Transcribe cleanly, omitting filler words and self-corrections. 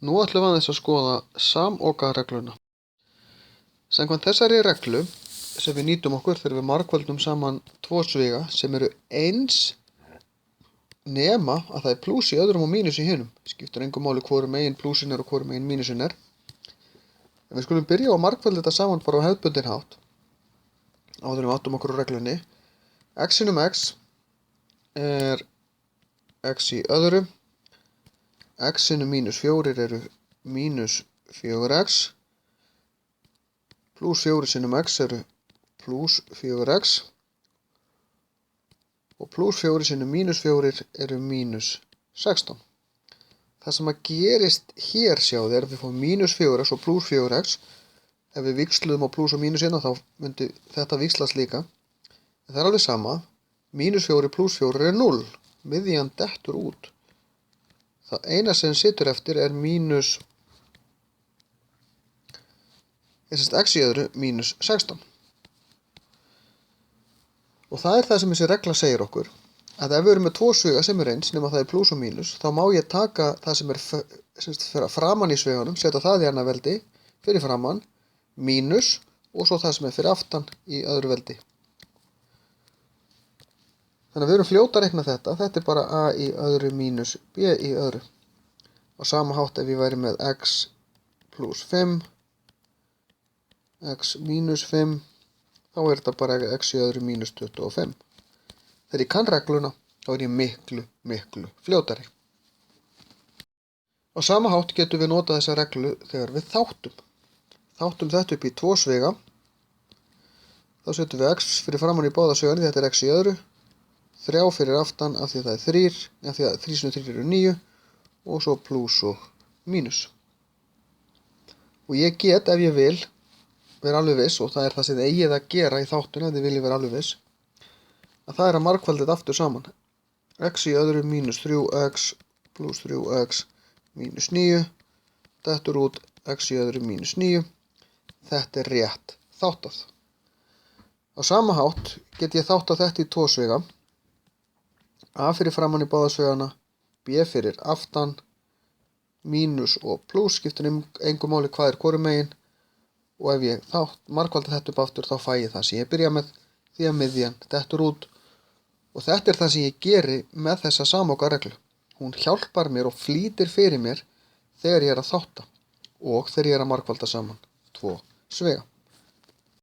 Nú ætlum við aðeins að skoða samokaregluna. Samkvæmt þessari reglu sem við nýtum okkur þegar við margföldum saman tvo sviga sem eru eins nema að það er plús í öðrum og mínus í hinum. Skiptir engu máli hvorum megin plúsin er og hvorum megin mínusin er. En við skulum byrja á að margfölda þetta saman bara á hefðbundinn hátt. Áður en við áttum okkur á reglunni. X sinum x er x í öðru. X sinum mínus 4 eru mínus 4x. Plús 4 sinum x eru plús 4x. Og plús 4 sinum mínus 4 eru mínus 16. Það sem að gerist hér sjáðu er að við fáum mínus 4x og plús 4x. Ef við víxluðum á plús og mínus hérna þá myndi þetta víxlast líka. En það er alveg sama. Mínus 4 plús 4 er 0. Miðjan dettur út. Það eina sem situr eftir er mínus x í öðru mínus 16. Og það er það sem þessi regla segir okkur. Að ef við erum með tvo sviga sem er eins nema það er plús og mínus þá má ég taka það sem er fyrir framan í sviganum, setja það í annað veldi, fyrir framan, mínus og svo það sem er fyrir aftan í öðru veldi. Þannig að við erum fljóta að reikna þetta. Þetta er bara a í öðru mínus b í öðru. Á sama hátt ef ég væri með x plus 5, x mínus 5, þá er þetta bara x í öðru mínus 25. Þegar ég kann regluna, þá er ég miklu fljótari. Á sama hátt getum við notað þessa reglu þegar við þáttum. Þáttum þetta upp í tvo sviga. Þá setjum við x fyrir framan í báða svigana, þetta er x í öðru. 3 fyrir aftan af því að það er 3, af því að 3 sinum 3 eru 9 og svo plús og mínus. Og ég get, ef ég vil, vera alveg viss, og það er það sem þið eigið að gera í þáttuna, ef þið viljið vera alveg viss, að það er að margfalda þetta aftur saman. X í öðru mínus 3x plus 3x mínus 9, dettur út x í öðru mínus 9. Þetta er rétt þáttað. Á sama hátt get ég þáttað þetta í tvo sviga. A fyrir framan í báða svigana, B fyrir aftan, mínus og plús, skiptir engu máli hvað er hvorum megin. Og ef ég margfalda þetta upp aftur þá fæ ég það sem ég byrja með því að miðjan dettur út. Og þetta er það sem ég geri með þessa samokareglu. Hún hjálpar mér og flýtir fyrir mér þegar ég er að þátta og þegar ég er að margfalda saman tvo sviga.